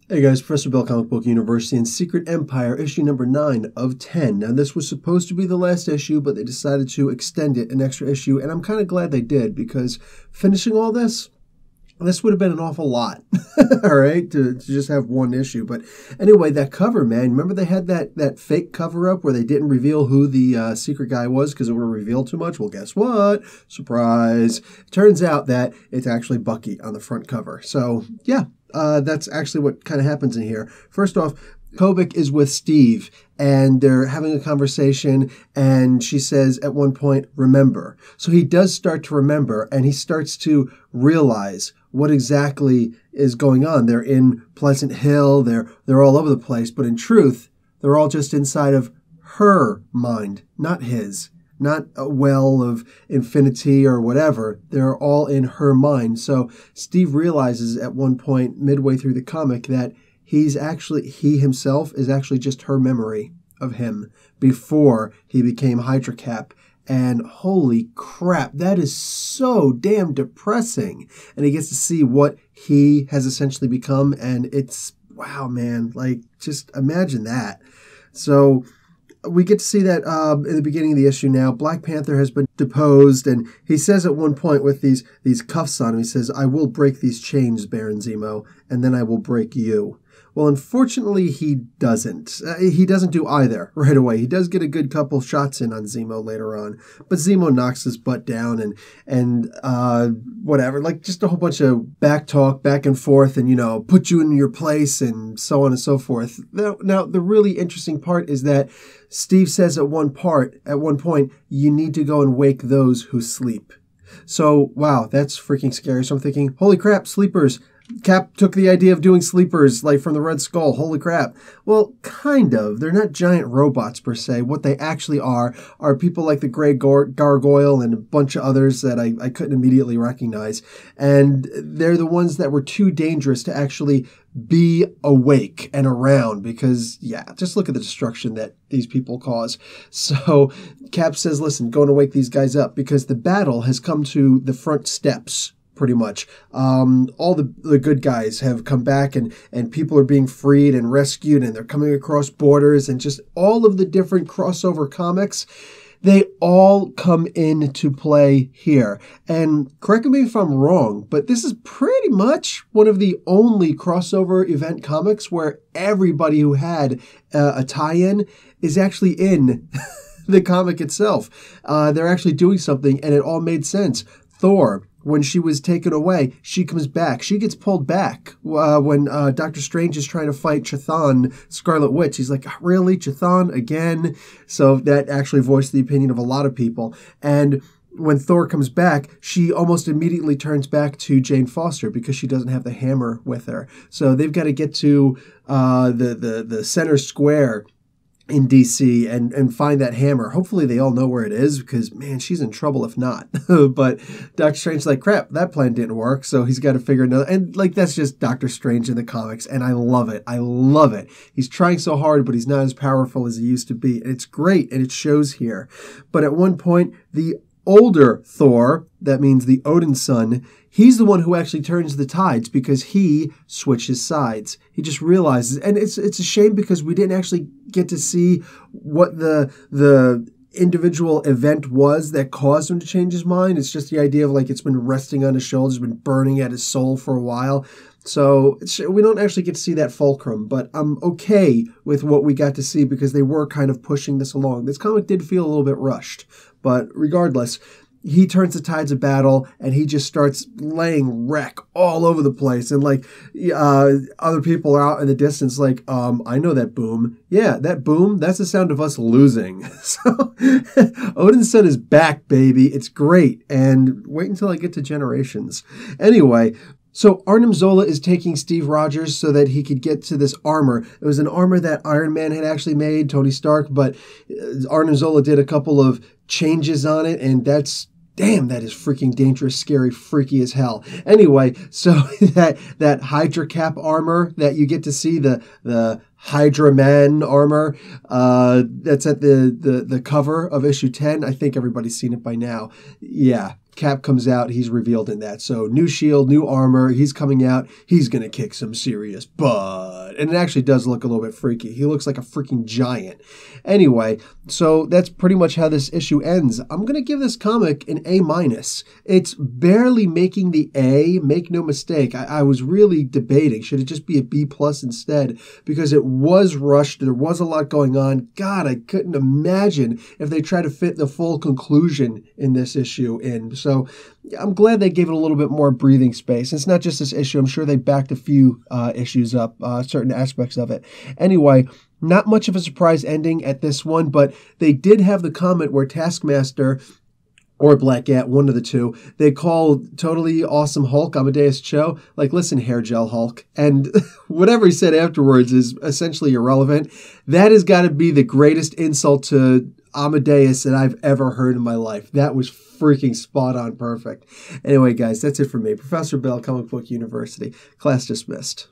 Hey guys, Professor Bill, Comic Book University, and Secret Empire, issue number 9 of 10. Now, this was supposed to be the last issue, but they decided to extend it an extra issue, and I'm kind of glad they did, because finishing all this would have been an awful lot, all right, to just have one issue. But anyway, that cover, man, remember they had that fake cover-up where they didn't reveal who the secret guy was because it would have revealed too much? Well, guess what? Surprise. Turns out that it's actually Bucky on the front cover. So, yeah. That's actually what kind of happens in here. First off, Kobik is with Steve, and they're having a conversation, and she says at one point, remember. So he does start to remember, and he starts to realize what exactly is going on. They're in Pleasant Hill, they're all over the place, but in truth, they're all just inside of her mind, not his. Not a well of infinity or whatever. They're all in her mind. So Steve realizes at one point, midway through the comic, that he himself is actually just her memory of him before he became hydra-cap. And holy crap, that is so damn depressing. And he gets to see what he has essentially become. And it's, wow, man, like, just imagine that. So we get to see that in the beginning of the issue now. Black Panther has been deposed, and he says at one point with these cuffs on him, he says, I will break these chains, Baron Zemo, and then I will break you. Well, unfortunately, he doesn't. He doesn't do either right away. He does get a good couple shots in on Zemo later on, but Zemo knocks his butt down and whatever, like just a whole bunch of back talk, back and forth, and, you know, put you in your place and so on and so forth. Now, the really interesting part is that Steve says at one point, you need to go and wake those who sleep. So, wow, that's freaking scary. So I'm thinking, holy crap, sleepers. Cap took the idea of doing sleepers, like from the Red Skull. Holy crap. Well, kind of. They're not giant robots, per se. What they actually are people like the Grey Gargoyle and a bunch of others that I couldn't immediately recognize. And they're the ones that were too dangerous to actually be awake and around because, yeah, just look at the destruction that these people cause. So Cap says, listen, go and wake these guys up because the battle has come to the front steps. Pretty much. All the good guys have come back and people are being freed and rescued and they're coming across borders and just all of the different crossover comics, they all come into play here. And correct me if I'm wrong, but this is pretty much one of the only crossover event comics where everybody who had a tie-in is actually in the comic itself. They're actually doing something and it all made sense. Thor, when she was taken away, she comes back. She gets pulled back when Doctor Strange is trying to fight Chthon, Scarlet Witch. He's like, really? Chthon again? So that actually voiced the opinion of a lot of people. And when Thor comes back, she almost immediately turns back to Jane Foster because she doesn't have the hammer with her. So they've got to get to the center square in DC and find that hammer. Hopefully they all know where it is because, man, she's in trouble if not. But Doctor Strange's like, crap, that plan didn't work, so he's got to figure another. And, like, that's just Doctor Strange in the comics, and I love it. I love it. He's trying so hard, but he's not as powerful as he used to be. And it's great, and it shows here. But at one point, the older Thor, that means the Odin son, he's the one who actually turns the tides because he switches sides. He just realizes, and it's a shame because we didn't actually get to see what the individual event was that caused him to change his mind. It's just the idea of like it's been resting on his shoulders, been burning at his soul for a while. So we don't actually get to see that fulcrum, but I'm okay with what we got to see because they were kind of pushing this along. This comic did feel a little bit rushed, but regardless, he turns the tides of battle and he just starts laying wreck all over the place. And like other people are out in the distance like, I know that boom. Yeah, that boom, that's the sound of us losing. So Odin's son is back, baby. It's great. And wait until I get to Generations. Anyway, so Arnim Zola is taking Steve Rogers so that he could get to this armor. It was an armor that Iron Man had actually made, Tony Stark, but Arnim Zola did a couple of changes on it, and damn, that is freaking dangerous, scary, freaky as hell. Anyway, so that hydra-cap armor that you get to see, the Hydra Man armor, that's at the cover of issue 10. I think everybody's seen it by now. Yeah. Cap comes out, he's revealed in that. So new shield, new armor, he's coming out, he's going to kick some serious butt. god. And it actually does look a little bit freaky. He looks like a freaking giant. Anyway, so that's pretty much how this issue ends. I'm going to give this comic an A-. It's barely making the A, make no mistake. I was really debating, should it just be a B+ instead? Because it was rushed, there was a lot going on. God, I couldn't imagine if they tried to fit the full conclusion in this issue in. So I'm glad they gave it a little bit more breathing space. It's not just this issue. I'm sure they backed a few issues up, certain aspects of it. Anyway, not much of a surprise ending at this one, but they did have the comment where Taskmaster or Black Cat, one of the two, they call Totally Awesome Hulk, Amadeus Cho, like, listen, hair gel Hulk. And whatever he said afterwards is essentially irrelevant. That has got to be the greatest insult to Amadeus that I've ever heard in my life. That was freaking spot on perfect. Anyway, guys, that's it for me. Professor Bell, Comic Book University. Class dismissed.